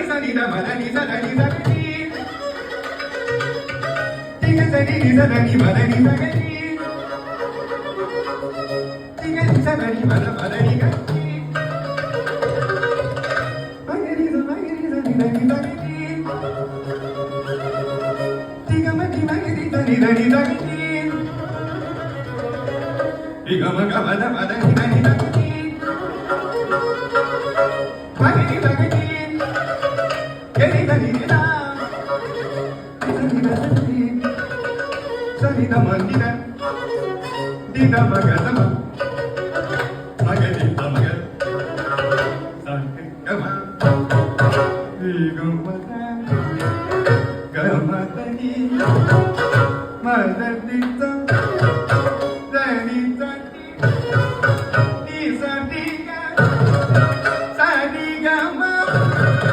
Sunny the Madani सदनी Sagni तिग सनी सदनी मदनी सगनी तिग सदनी मदनी गनी मगनी सनी सनी सगनी तिग मगनी सनी सनी सगनी तिग मग मद मदनी सनी सगनी मगनी Sagni Geri geri da, sani da mandida, dida magadama, magadita magad, sakama, digumata, gamatani, madadita.